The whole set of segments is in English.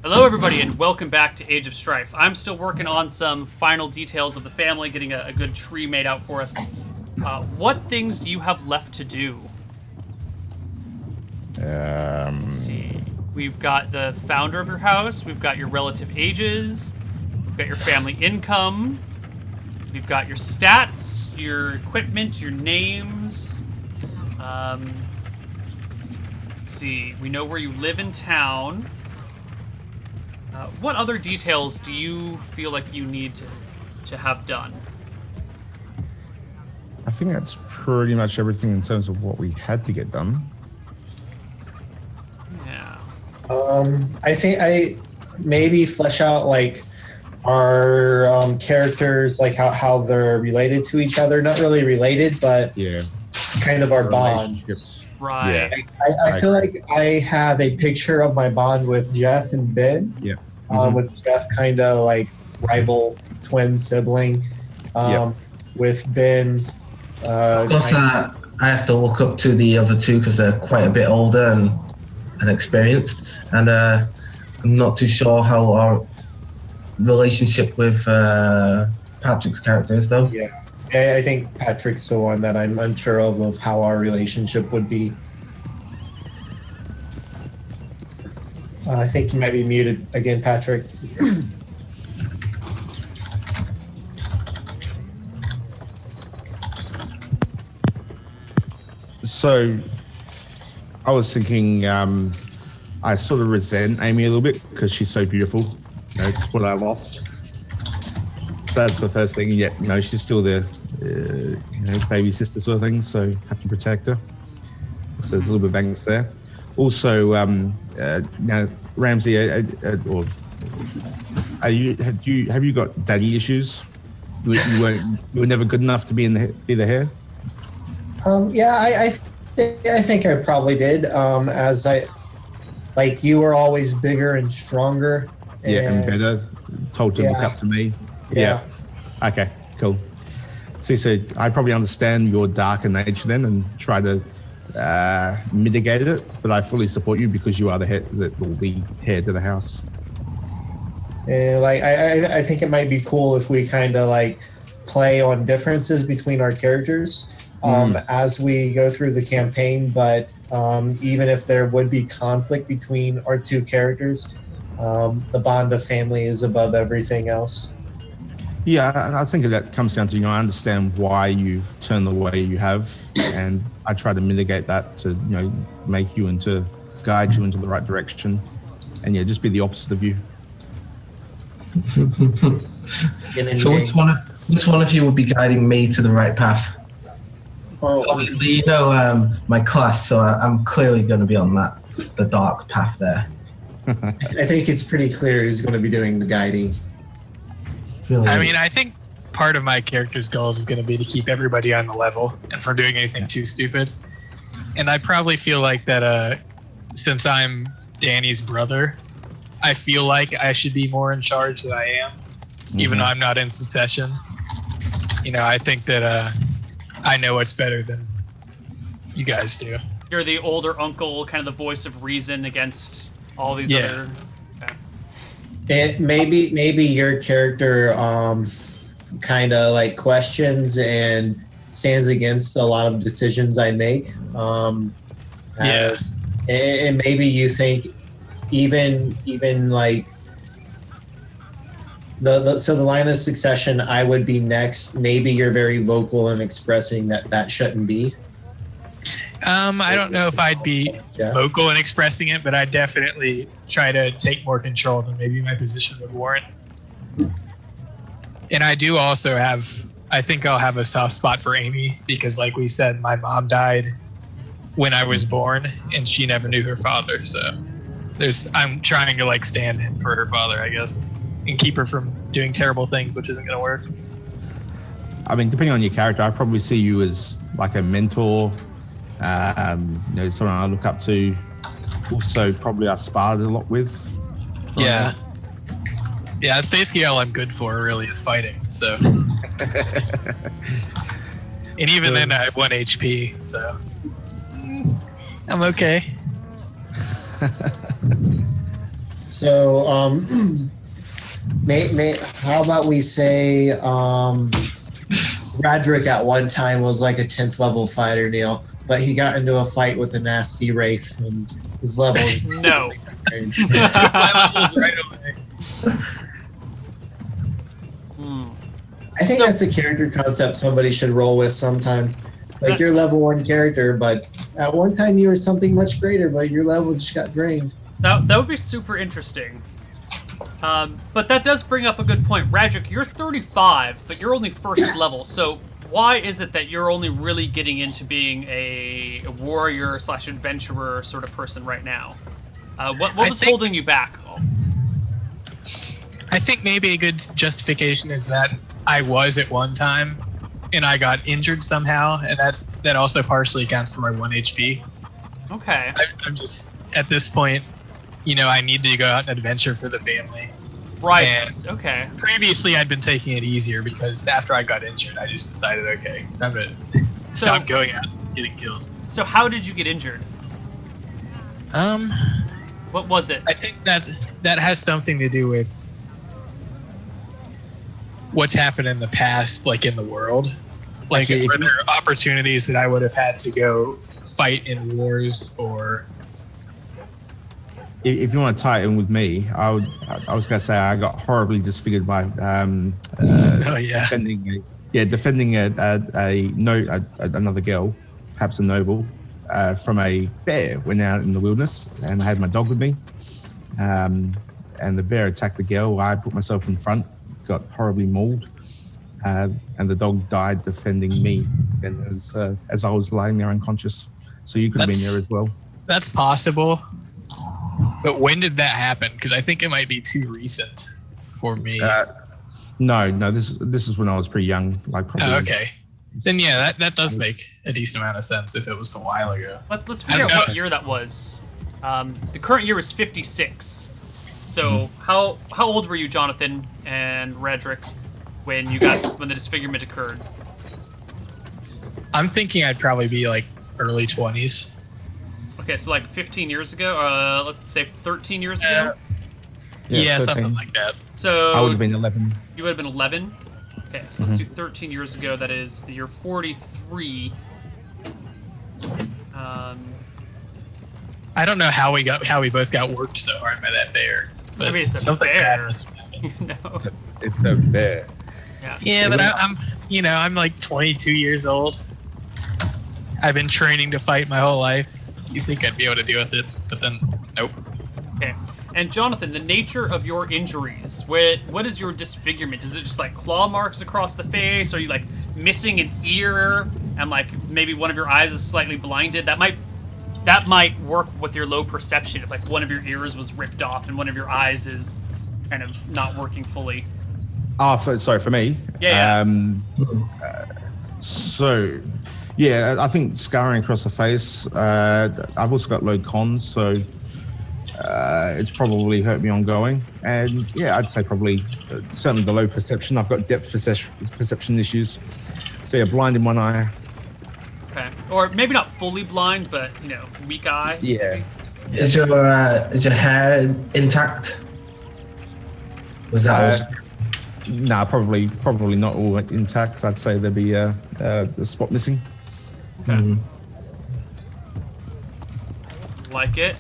Hello, everybody, and welcome back to Age of Strife. I'm still working on some final details of the family, getting a good tree made out for us. What things do you have left to do? Let's see. We've got the founder of your house. We've got your relative ages. We've got your family income. We've got your stats, your equipment, your names. Let's see. We know where you live in town. What other details do you feel like you need to have done? I think that's pretty much everything in terms of what we had to get done. Yeah. I think I maybe flesh out like our characters, like how they're related to each other. Not really related, but Yeah. kind of our bonds. Relationships. Right. Yeah. I feel like I have a picture of my bond with Jeff and Ben. Yeah. With Jeff kind of like rival twin sibling. With Ben, Of course, I have to look up to the other two because they're quite a bit older and experienced, and I'm not too sure how our relationship with Patrick's character is, though. Yeah, I think Patrick's the one that I'm unsure of how our relationship would be. I think you might be muted again, Patrick. So, I was thinking, I sort of resent Amy a little bit because she's so beautiful. You know, it's what I lost. So that's the first thing. Yeah, you know, she's still the, baby sister sort of thing. So have to protect her. So there's a little bit of angst there. Also, now Ramsey, have you got daddy issues? You were never good enough to be be the heir. Yeah, I think I probably did. As you were always bigger and stronger. And better. Told to look up to me. Yeah. Okay. Cool. See, so I probably understand your darker nature then, and try to mitigate it. But I fully support you because you are the head of the house. And I think it might be cool if we kind of play on differences between our characters. As we go through the campaign, but even if there would be conflict between our two characters, the bond of family is above everything else. Yeah, I think that comes down to, I understand why you've turned the way you have, and I try to mitigate that to, make you guide you into the right direction, and just be the opposite of you. So which one of you will be guiding me to the right path? Obviously, my class, so I'm clearly going to be on the dark path there. I think it's pretty clear who's going to be doing the guiding. Really? I mean, I think part of my character's goals is going to be to keep everybody on the level and from doing anything too stupid. And I probably feel like that since I'm Danny's brother, I feel like I should be more in charge than I am, even though I'm not in succession. I think that I know what's better than you guys do. You're the older uncle, kind of the voice of reason against all these other... Okay. And maybe your character kind of questions and stands against a lot of decisions I make. And maybe you think even so the line of succession, I would be next. Maybe you're very vocal in expressing that shouldn't be. I don't know if I'd be vocal in expressing it, but I'd definitely try to take more control than maybe my position would warrant. And I do also I think I'll have a soft spot for Amy because, like we said, my mom died when I was born and she never knew her father. So I'm trying to stand in for her father, I guess, and keep her from doing terrible things, which isn't going to work. I mean, depending on your character, I probably see you as a mentor, someone I look up to. Also, probably I sparred a lot with. Yeah. Yeah, that's basically all I'm good for, really, is fighting. So, and even then, I have 1 HP, so I'm okay. So, how about we say Radric at one time was like a 10th level fighter, Neil, but he got into a fight with a nasty Wraith, and his level. No. My level's right away. I think that's a character concept somebody should roll with sometime. Like you're level 1 character, but at one time you were something much greater, but your level just got drained. That would be super interesting. But that does bring up a good point. Radric, you're 35, but you're only first level. So why is it that you're only really getting into being a warrior / adventurer sort of person right now? What was holding you back? I think maybe a good justification is that I was at one time, and I got injured somehow, and that also partially accounts for my 1 HP. Okay. I'm just at this point, I need to go out and adventure for the family. Right. And okay. Previously, I'd been taking it easier because after I got injured, I just decided, okay, time to stop going out and getting killed. So how did you get injured? What was it? I think that has something to do with what's happened in the past, like in the world. Like, were there opportunities that I would have had to go fight in wars or... If you want to tie it in with me, I was going to say I got horribly disfigured by defending another girl, perhaps a noble, from a bear. Went out in the wilderness, and I had my dog with me, and the bear attacked the girl. I put myself in front, got horribly mauled, and the dog died defending me, and as I was lying there unconscious. So you could have been there as well. That's possible. But when did that happen? Because I think it might be too recent for me. No. This is when I was pretty young, like probably. Oh, okay. Then yeah, that does make a decent amount of sense if it was a while ago. Let's figure out what year that was. The current year is 56. So how old were you, Jonathan and Radric, when the disfigurement occurred? I'm thinking I'd probably be like early 20s. Okay, so like 15 years ago, let's say 13 years ago? Yeah, 13. something like that. So I would have been 11. You would have been 11? Okay, so let's do 13 years ago. That is the year 43. I don't know how we both got worked so hard by that bear. But I mean, it's a something bear. bad must have happened. No. It's a bear. Yeah, but I'm like 22 years old. I've been training to fight my whole life. You'd think I'd be able to deal with it, but then nope. Okay. And Jonathan, the nature of your injuries, what is your disfigurement? Is it just like claw marks across the face? Are you like missing an ear and like maybe one of your eyes is slightly blinded? That might work with your low perception if like one of your ears was ripped off and one of your eyes is kind of not working fully. Sorry, for me. Yeah. Yeah, I think scarring across the face. I've also got low cons, so it's probably hurt me ongoing. And yeah, I'd say probably certainly the low perception. I've got depth perception issues. So yeah, blind in one eye. Okay. Or maybe not fully blind, but weak eye. Yeah. Is your hair intact? Was that Nah, probably not all intact. I'd say there'd be a spot missing. Okay. Like it.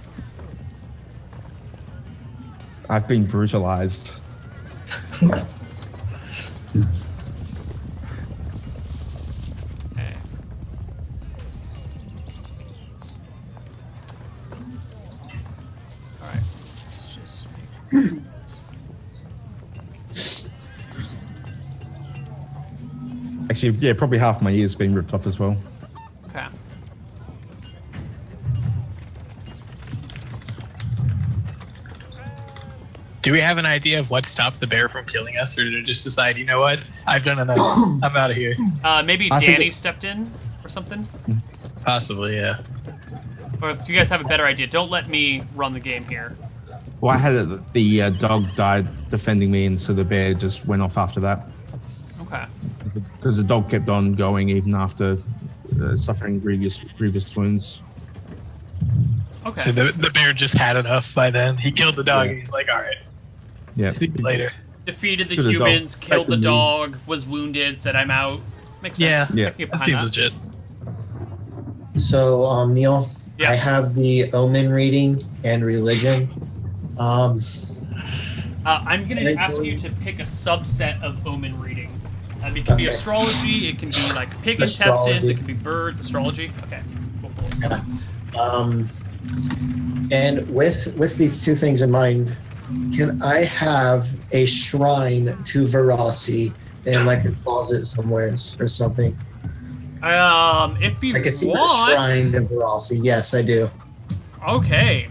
I've been brutalized. Okay. All right. Let's just. Actually, yeah, probably half my ear's been ripped off as well. Okay. Do we have an idea of what stopped the bear from killing us, or did it just decide, you know what, I've done enough, I'm out of here? Maybe Danny stepped in or something? Possibly, yeah. Or if you guys have a better idea, don't let me run the game here. Well, I had the dog died defending me, and so the bear just went off after that. Okay. Because the dog kept on going even after suffering grievous wounds. Okay. So the bear just had enough by then. He killed the dog, and he's like, "All right, Yeah. see you later." Defeated the Killed the dog. humans, killed the Secondly- dog, was wounded, said I'm out. Makes Yeah, sense. Yeah. I can get that behind seems legit. So, Neil, Yeah. I have the omen reading and religion. I'm going to Very ask cool. you to pick a subset of omen reading. It can be Okay. astrology, it can be like pig Astrology. intestines, it can be birds, astrology. Okay, cool. And with these two things in mind, can I have a shrine to Verasi in like a closet somewhere or something? If you I can see a want, shrine to Verasi. Yes, I do. okay.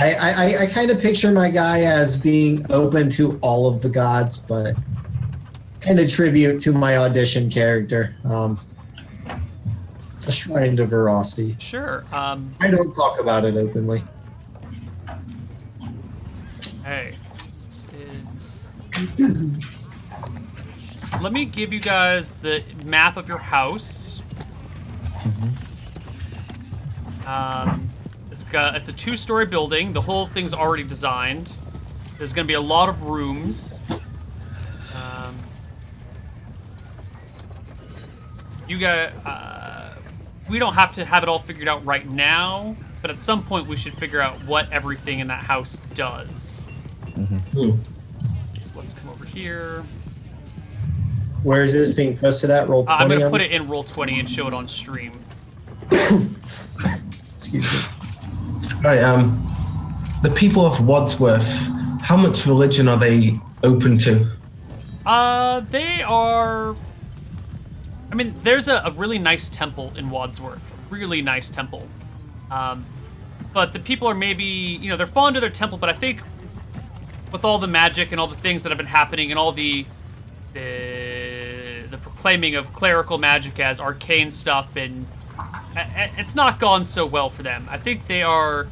I kind of picture my guy as being open to all of the gods, but kind of tribute to my audition character. A shrine to Verasi. Sure. I don't talk about it openly. Hey, this is. Let me give you guys the map of your house. It's a 2-story building. The whole thing's already designed. There's going to be a lot of rooms. You guys, we don't have to have it all figured out right now, but at some point we should figure out what everything in that house does. So let's come over here. Where is this being posted at? Roll 20. I'm going to on put it in Roll20 and show it on stream. Excuse me. Right. The people of Wadsworth, how much religion are they open to? They are. I mean, there's a really nice temple in Wadsworth. A really nice temple. But the people are maybe, they're fond of their temple, but I think with all the magic and all the things that have been happening and all the proclaiming of clerical magic as arcane stuff, and it's not gone so well for them. I think they are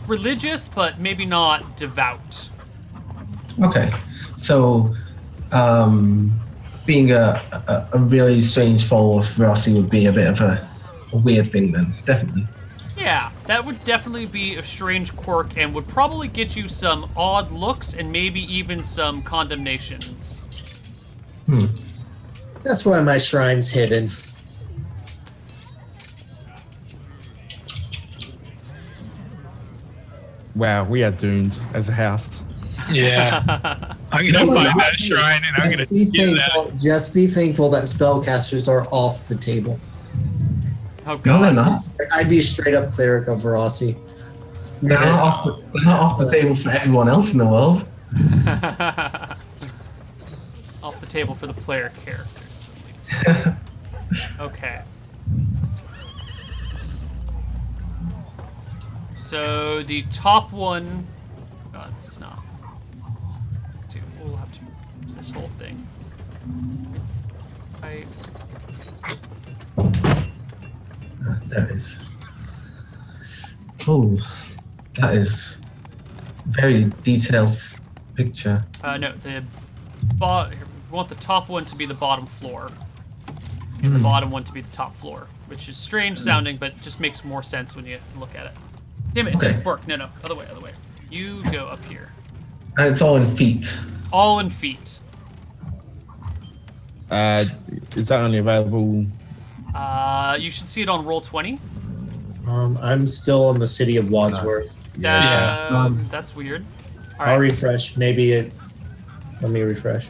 religious, but maybe not devout. Okay, so being a really strange foe of Verasi would be a bit of a weird thing then, definitely. Yeah, that would definitely be a strange quirk and would probably get you some odd looks and maybe even some condemnations. That's why my shrine's hidden. Wow, we are doomed as a house. Yeah, I'm gonna find that shrine and I'm gonna use that. Just be thankful that spellcasters are off the table. Oh No, they're god. not. I'd be a straight up cleric of Verasi. They're not off the table for everyone else in the world. Off the table for the player characters, at least. Okay. So the top one. God, this is not. We'll have to use this whole thing. There it is. Oh, that is very detailed picture. No, we want the top one to be the bottom floor, and the bottom one to be the top floor, which is strange sounding, but just makes more sense when you look at it. Damn it, it didn't work. No, other way. You go up here. And it's all in feet. All in feet. Is that only available? You should see it on Roll20. I'm still on the city of Wadsworth. That's weird. All I'll right. refresh. Maybe it. Let me refresh.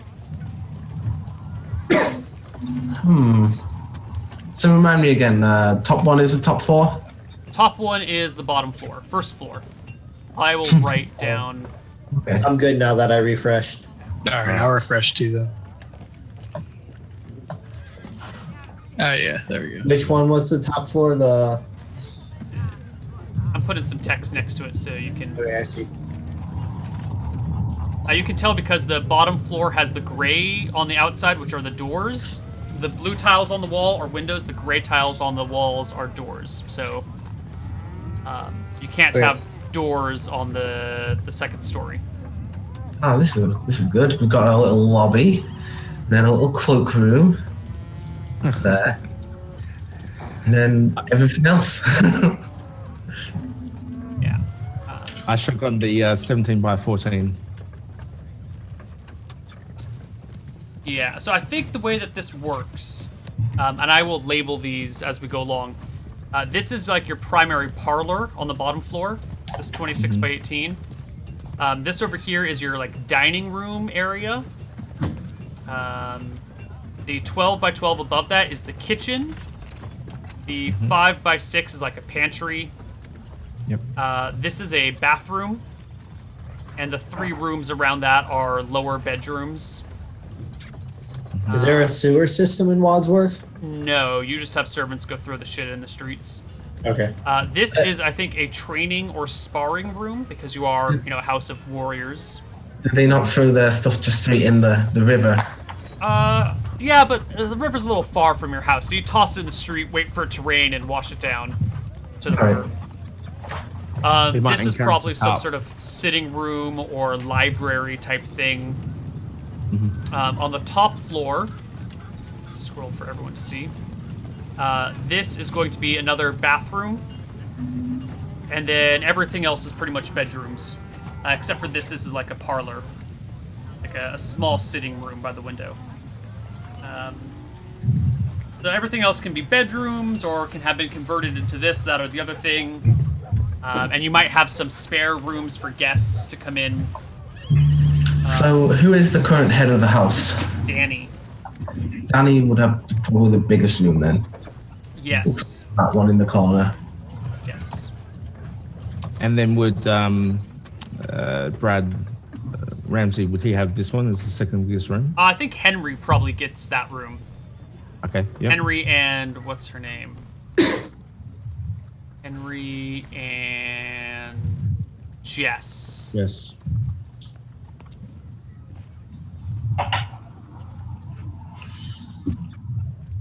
So remind me again, top one is the top floor? Top one is the bottom floor, first floor. I will write down. Okay. I'm good now that I refreshed. All right, I'll refresh too though. Oh yeah, there we go. Which one was the top floor? I'm putting some text next to it so you can. Okay, I see. You can tell because the bottom floor has the gray on the outside, which are the doors. The blue tiles on the wall are windows. The gray tiles on the walls are doors. So you can't Okay. have doors on the second story. Oh, this is good. We've got a little lobby, and then a little cloakroom there, and then everything else. I shotgun the 17 by 14. Yeah, so I think the way that this works, and I will label these as we go along. This is like your primary parlor on the bottom floor. This 26 by 18. This over here is your like dining room area. The 12 by 12 above that is the kitchen. The 5 by 6 is like a pantry. Yep. This is a bathroom. And the 3 rooms around that are lower bedrooms. Is there a sewer system in Wadsworth? No, you just have servants go throw the shit in the streets. Okay. This is, I think, a training or sparring room because you are, a house of warriors. Do they not throw their stuff just straight in the river? Yeah, but the river's a little far from your house, so you toss it in the street, wait for it to rain, and wash it down to the river. This is probably some sort of sitting room or library type thing. On the top floor, scroll for everyone to see. This is going to be another bathroom, and then everything else is pretty much bedrooms, except for this is like a parlor, like a small sitting room by the window. So everything else can be bedrooms or can have been converted into this, that, or the other thing, and you might have some spare rooms for guests to come in. So who is the current head of the house? Danny. Danny would have probably the biggest room then. Yes. That one in the corner. Yes. And then would Brad Ramsey, would he have this one as the second biggest room? I think Henry probably gets that room. Okay, yeah. Henry and what's her name? Henry and Jess. Yes.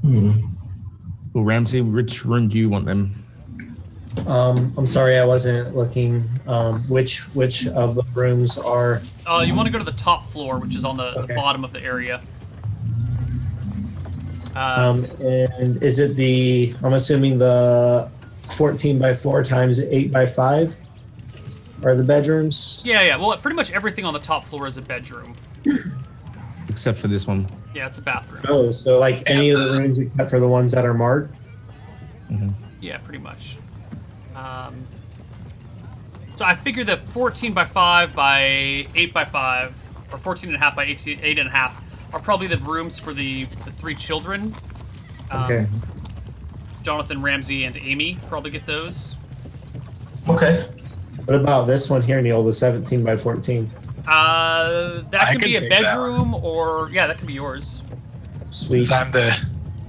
Well, Ramsey, which room do you want them? I'm sorry, I wasn't looking. Which of the rooms are? You want to go to the top floor, which is on the bottom of the area. And is it the? I'm assuming the 14 by 4 times 8 by 5 are the bedrooms. Yeah. Well, pretty much everything on the top floor is a bedroom. Except for this one. Yeah, it's a bathroom. Oh, so like any of the rooms except for the ones that are marked? Yeah, pretty much. So I figure that 14 by 5 by 8 by 5, or 14 and a half by 8 and a half, are probably the rooms for the 3 children. Okay. Jonathan, Ramsey, and Amy probably get those. Okay. What about this one here, Neil? The 17 by 14. That can be a take that bedroom, or yeah, that can be yours. Sweet. Since I'm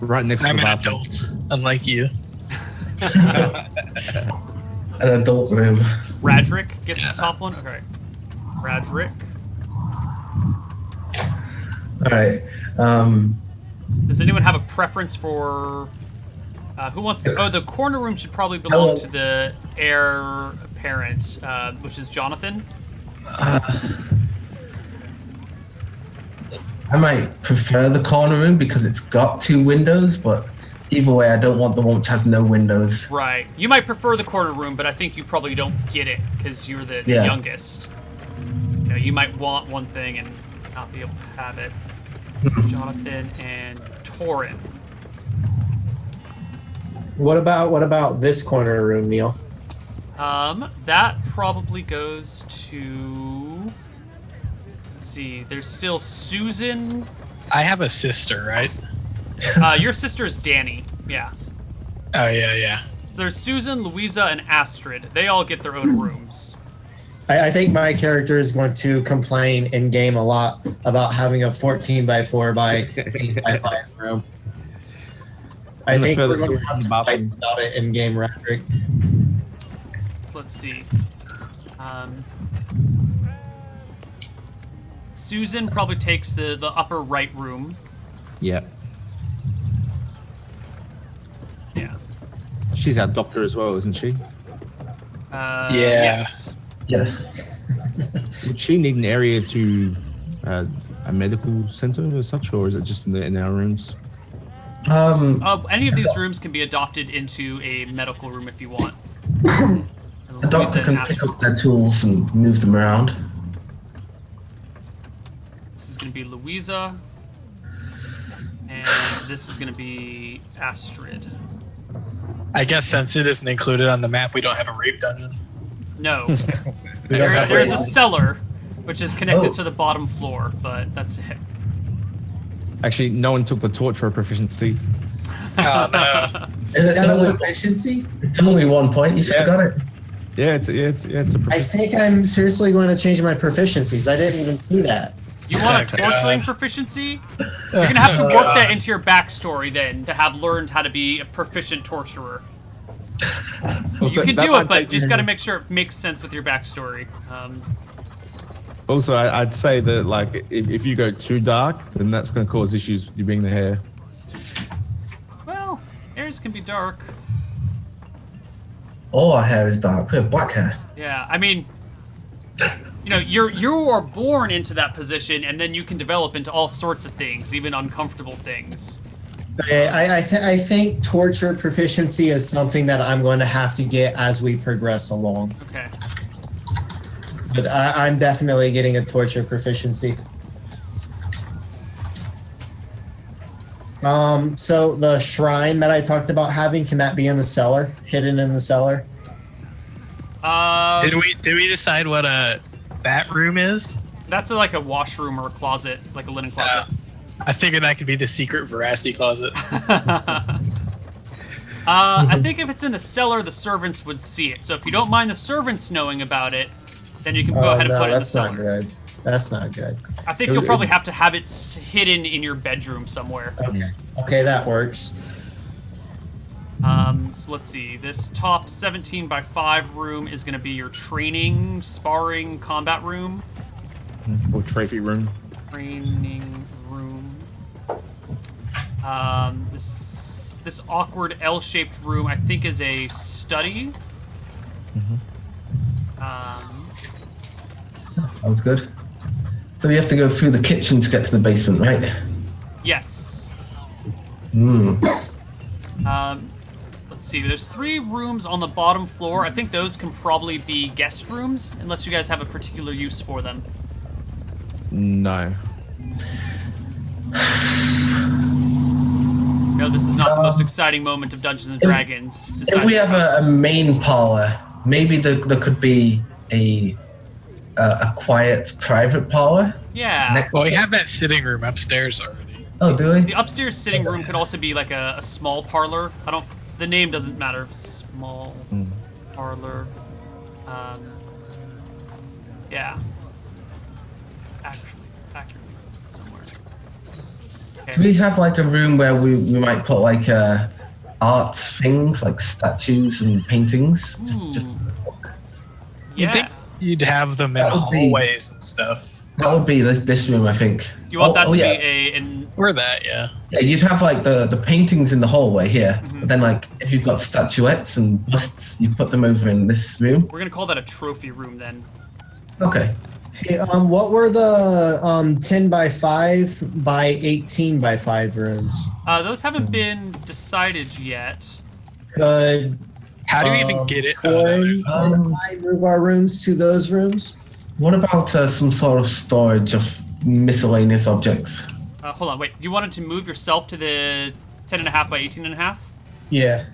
Right next to an the bathroom. adult, unlike you. An adult room. Radrick gets the top one. Okay. Radrick. All right. Does anyone have a preference for who wants to? Oh, the corner room should probably belong to the heir apparent, which is Jonathan. I might prefer the corner room because it's got 2 windows, but either way, I don't want the one which has no windows. Right. You might prefer the corner room, but I think you probably don't get it because you're the youngest. You might want one thing and not be able to have it. Jonathan and Torin. What about this corner room, Neil? That probably goes to. Let's see. There's still Susan. I have a sister, right? Your sister is Danny. Yeah. Oh, yeah. So there's Susan, Louisa, and Astrid. They all get their own rooms. I think my character is going to complain in game a lot about having a 14 by 4 by 8 by 5 room. I think we're going to have some fights about it in game, Radrick. So let's see. Susan probably takes the upper right room. Yeah. Yeah. She's our doctor as well, isn't she? Yeah. Yes. Yeah. Would she need an area to a medical center or such, or is it just in our rooms? Any of these rooms can be adopted into a medical room if you want. doctor can pick up their tools and move them around. This is going to be Louisa. And this is going to be Astrid. I guess since it isn't included on the map, we don't have a rape dungeon. No. We don't have There's a rape. cellar, which is connected to the bottom floor, but that's it. Actually, no one took the torture proficiency. Oh no. Is that a only, proficiency? it's only 1 point. You should have got it. Yeah, it's a I proficiency. think I'm seriously going to change my proficiencies. I didn't even see that. You want a Oh, God. torturing proficiency? You're going to have to work that into your backstory then to have learned how to be a proficient torturer. Also, You can that do might it, but take just me- got to make sure it makes sense with your backstory. Also, I'd say that like if you go too dark, then that's going to cause issues with you being the hair. Well, hairs can be dark. All our hair is dark. We have black hair. Yeah, I mean, you know, you are born into that position, and then you can develop into all sorts of things, even uncomfortable things. Okay, I think torture proficiency is something that I'm going to have to get as we progress along. Okay. But I'm definitely getting a torture proficiency. So the shrine that I talked about having, can that be in the cellar? Hidden in the cellar? Did we decide what a bat room is? That's like a washroom or a closet, like a linen closet. I figured that could be the secret veracity closet. I think if it's in the cellar, the servants would see it. So if you don't mind the servants knowing about it, then you can go ahead and no, put it in the that's cellar. not good. That's not good. I think you'll probably have to have it hidden in your bedroom somewhere. Okay. Okay, that works. So let's see. This top 17 by 5 room is going to be your training, sparring, combat room. Or trophy room. Training room. This awkward L-shaped room, I think, is a study. Sounds good. So you have to go through the kitchen to get to the basement, right? Yes. Hmm. Let's see. There's 3 rooms on the bottom floor. I think those can probably be guest rooms, unless you guys have a particular use for them. No. No, this is not the most exciting moment of Dungeons and Dragons. If we have a main parlor, maybe there could be a quiet private parlor. Yeah. Well, we have that sitting room upstairs already. Oh, do we? The upstairs sitting room could also be like a small parlor. The name doesn't matter. Small parlor. Yeah. Actually, accurately somewhere. Do we have like a room where we might put like art things, like statues and paintings? Just You'd Yeah. think you'd have them in That would be- hallways and stuff. that would be this room, I think. Do you want that to yeah. be an Or that, yeah. Yeah, you'd have like the paintings in the hallway here, Mm-hmm. but then like if you've got statuettes and busts, you put them over in this room. we're gonna call that a trophy room then. Okay. Hey, what were the 10 by 5 by 18 by 5 rooms? Those haven't been decided yet. Could How do you even get it? Oh, no, Torin there's- and I move our rooms to those rooms? What about some sort of storage of miscellaneous objects? Hold on, wait. You wanted to move yourself to the 10.5 by 18.5? Yeah.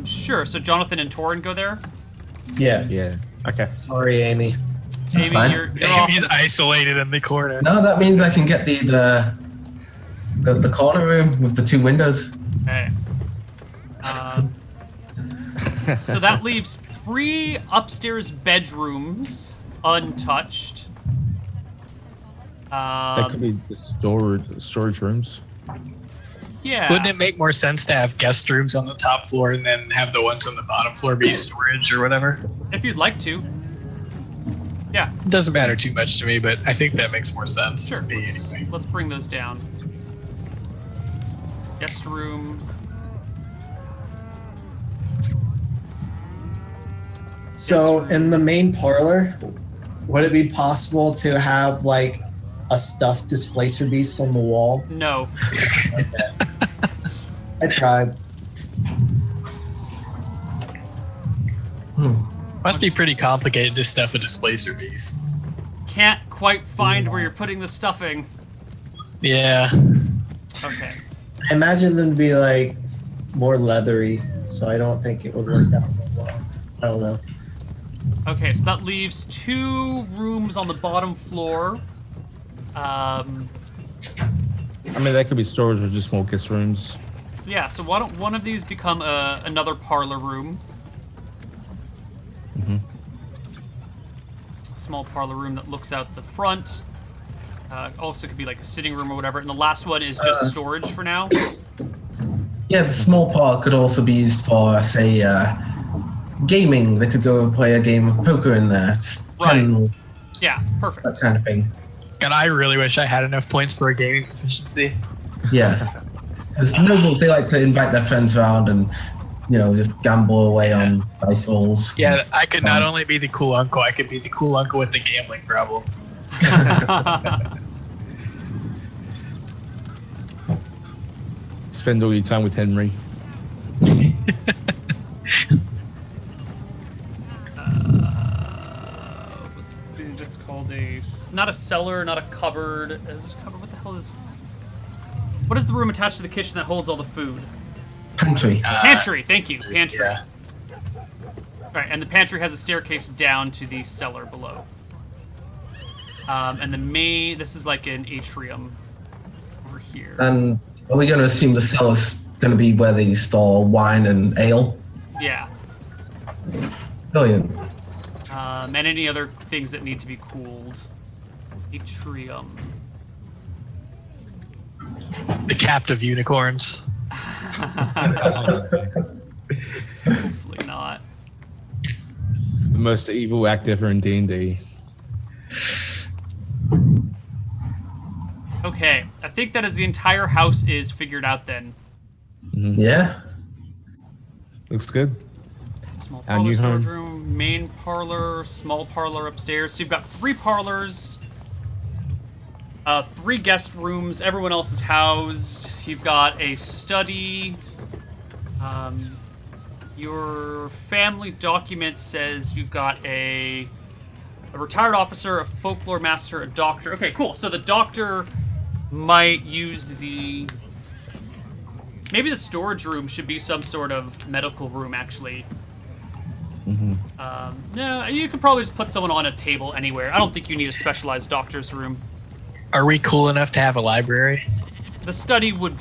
Sure. So Jonathan and Torin go there. Yeah. Yeah. Okay. Sorry, Amy. Amy, fine. you're off. Amy's isolated in the corner. No, that means I can get the corner room with the 2 windows. Okay. So that leaves 3 upstairs bedrooms untouched. That could be the storage rooms. Yeah. Wouldn't it make more sense to have guest rooms on the top floor and then have the ones on the bottom floor be storage or whatever? If you'd like to. Yeah, It doesn't matter too much to me, but I think that makes more sense sure. to me Let's, anyway. let's bring those down. Guest room. So in the main parlor, would it be possible to have like a stuffed displacer beast on the wall? No. I tried. Must be pretty complicated to stuff a displacer beast. Can't quite find where you're putting the stuffing. Yeah. Okay. I imagine them to be like more leathery, so I don't think it would work out well. I don't know. Okay, so that leaves 2 rooms on the bottom floor. I mean, that could be storage or just more guest rooms. Yeah, so why don't one of these become another parlor room? Small parlor room that looks out the front. Also could be like a sitting room or whatever. And the last one is just storage for now. Yeah, the small part could also be used for, say, gaming. They could go and play a game of poker in there. Right. General, Yeah, perfect. that kind of thing. God, I really wish I had enough points for a gaming proficiency. Yeah. Because nobles, they like to invite their friends around and, just gamble away on dice rolls. Yeah, I could not only be the cool uncle, I could be the cool uncle with the gambling problem. Spend all your time with Henry. It's called not a cellar, not a cupboard. Is this cupboard? What the hell is? What is the room attached to the kitchen that holds all the food? Pantry. Pantry. Thank you. Pantry. Yeah. Right, and the pantry has a staircase down to the cellar below. And this is like an atrium over here. And are we going to assume the cellar's going to be where they store wine and ale? Yeah. Brilliant. And any other things that need to be cooled. Atrium. The captive unicorns. Hopefully not. The most evil act ever in D&D. Okay, I think that as the entire house is figured out then. Yeah. Looks good. Small Our parlor, new storage home. room, main parlor, small parlor upstairs. So you've got 3 parlors, 3 guest rooms. Everyone else is housed. You've got a study. Your family document says you've got a retired officer, a folklore master, a doctor. Okay, cool. So the doctor might use maybe the storage room should be some sort of medical room, actually. No, you could probably just put someone on a table anywhere. I don't think you need a specialized doctor's room. Are we cool enough to have a library? The study would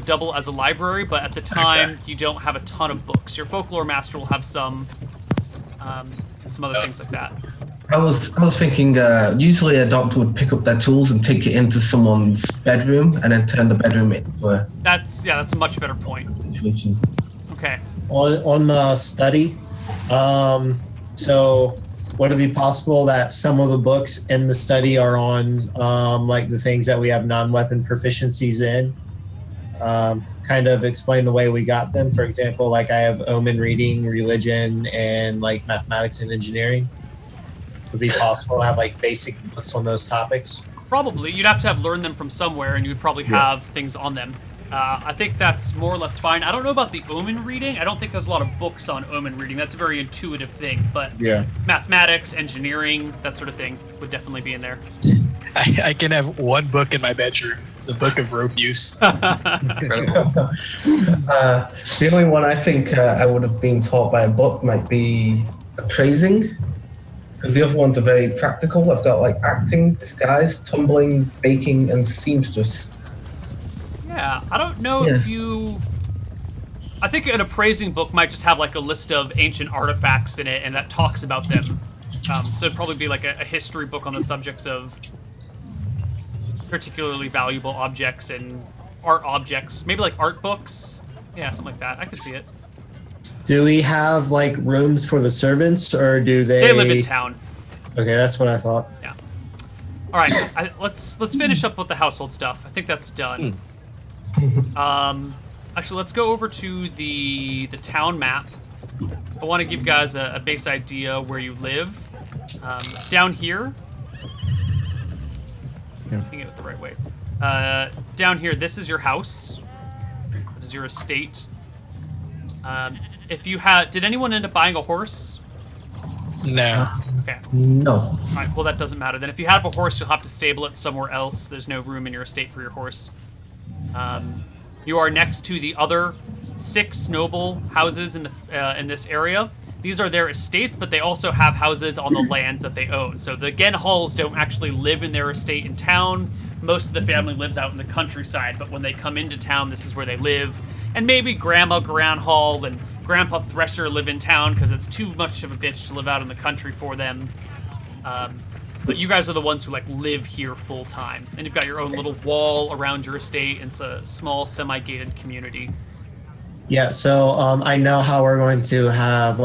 double as a library, but at the time you don't have a ton of books. Your folklore master will have some, and some other things like that. I was thinking usually a doctor would pick up their tools and take it into someone's bedroom and then turn the bedroom into a That's a much better point. situation. Okay. On the study, so would it be possible that some of the books in the study are on like the things that we have non-weapon proficiencies in? Kind of explain the way we got them. For example, like I have omen reading, religion, and like mathematics and engineering. Would it be possible to have like basic books on those topics? Probably. You'd have to have learned them from somewhere, and you would probably have things on them. I think that's more or less fine. I don't know about the omen reading. I don't think there's a lot of books on omen reading. That's a very intuitive thing. But Yeah. mathematics, engineering, that sort of thing would definitely be in there. I can have one book in my bedroom, the Book of Rope Use. The only one I think I would have been taught by a book might be appraising, because the other ones are very practical. I've got like acting, disguise, tumbling, baking, and seamstress. Yeah, I don't know if you... I think an appraising book might just have like a list of ancient artifacts in it, and that talks about them. So it'd probably be like a history book on the subjects of particularly valuable objects and art objects. Maybe like art books. Yeah, something like that. I could see it. Do we have like rooms for the servants, or do they? They live in town. Okay, that's what I thought. Yeah. All right, let's finish up with the household stuff. I think that's done. Actually, let's go over to the town map. I want to give you guys a base idea where you live. Down here. Thinking it the right way. Down here, this is your house. This is your estate. If you did anyone end up buying a horse? No. Okay. No. All right. Well, that doesn't matter. Then if you have a horse, you'll have to stable it somewhere else. There's no room in your estate for your horse. You are next to the other 6 noble houses in this area. These are their estates, but they also have houses on the lands that they own. So the Genhalls don't actually live in their estate in town. Most of the family lives out in the countryside, but when they come into town, this is where they live. And maybe Grandma Granhall and Grandpa Thresher live in town because it's too much of a bitch to live out in the country for them. But you guys are the ones who like live here full time, and you've got your own little wall around your estate. It's a small, semi-gated community. Yeah, so I know how we're going to have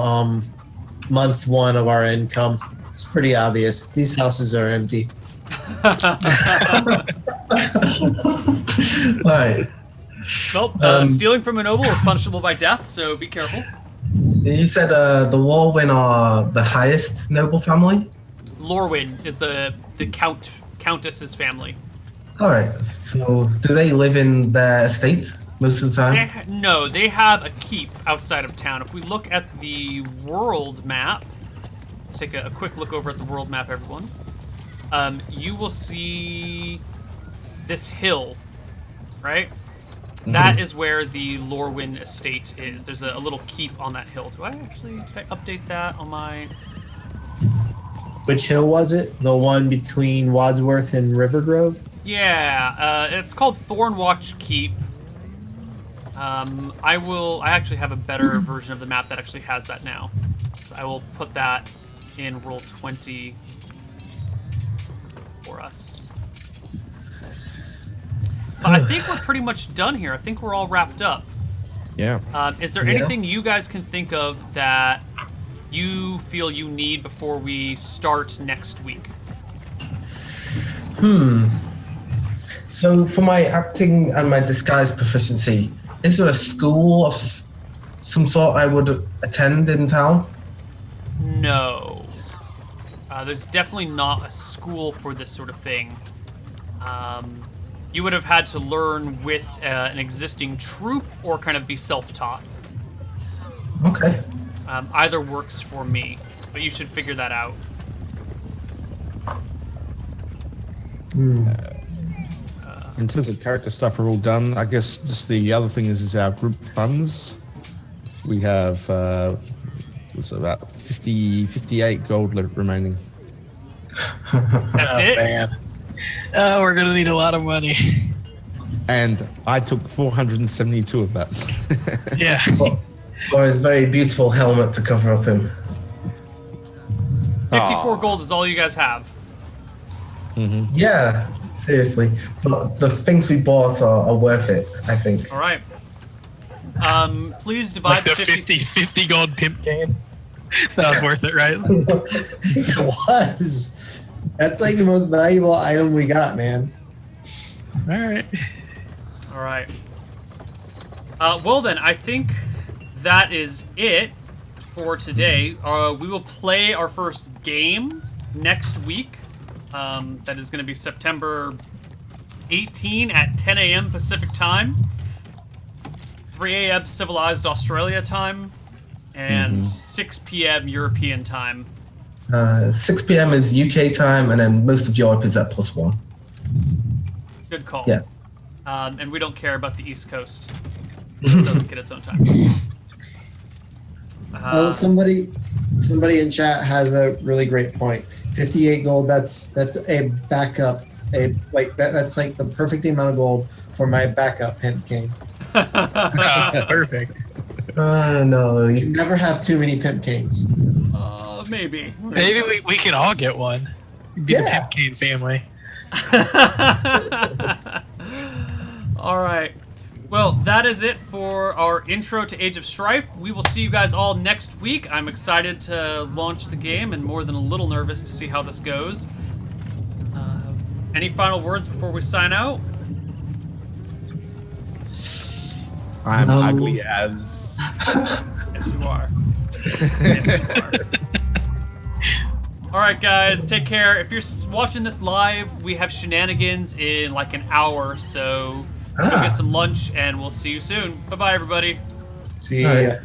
month 1 of our income. It's pretty obvious. These houses are empty. Right. Well, stealing from a noble is punishable by death, so be careful. You said the Warwin are the highest noble family? Lorwyn is the countess's family. All right. So do they live in their estate most of the time? No, they have a keep outside of town. If we look at the world map, let's take a quick look over at the world map, everyone. You will see this hill, right? Mm-hmm. That is where the Lorwyn estate is. There's a little keep on that hill. Did I update that on my... Which hill was it? The one between Wadsworth and Rivergrove? Yeah, it's called Thornwatch Keep. I actually have a better version of the map that actually has that now. So I will put that in Roll20 for us. But I think we're pretty much done here. I think we're all wrapped up. Yeah. Is there anything you guys can think of that you feel you need before we start next week? So for my acting and my disguise proficiency, is there a school of some sort I would attend in town? No. There's definitely not a school for this sort of thing. You would have had to learn with an existing troupe or kind of be self-taught. Okay. Either works for me, but you should figure that out. In terms of character stuff, we're all done. I guess just the other thing is our group funds. We have what's it, about 58 gold remaining. That's it? Man. Oh, we're gonna need a lot of money. And I took 472 of that. Yeah. For his very beautiful helmet to cover up him. 54 gold is all you guys have. Mm-hmm. Yeah, seriously. But the things we bought are worth it, I think. All right. Please divide Like the 50 gold pimp cane. That was worth it, right? It was. That's like the most valuable item we got, man. All right. All right. Well then, I think that is it for today. We will play our first game next week. That is going to be September 18 at 10 a.m. Pacific time, 3 a.m. Civilized Australia time, and 6 p.m. European time. 6 p.m. is UK time, and then most of Europe is at +1. It's a good call. Yeah. And we don't care about the East Coast. It doesn't get its own time. Well, somebody in chat has a really great point. 58 gold. That's a backup. That's like the perfect amount of gold for my backup pimp king. Perfect. No. You never have too many pimp kings. Maybe. Maybe we can all get one. Be the pimp cane family. All right. Well, that is it for our intro to Age of Strife. We will see you guys all next week. I'm excited to launch the game and more than a little nervous to see how this goes. Any final words before we sign out? I'm ugly as... Yes, you are. Yes, you are. All right, guys, take care. If you're watching this live, we have shenanigans in like an hour, so go get some lunch, and we'll see you soon. Bye-bye, everybody. See ya.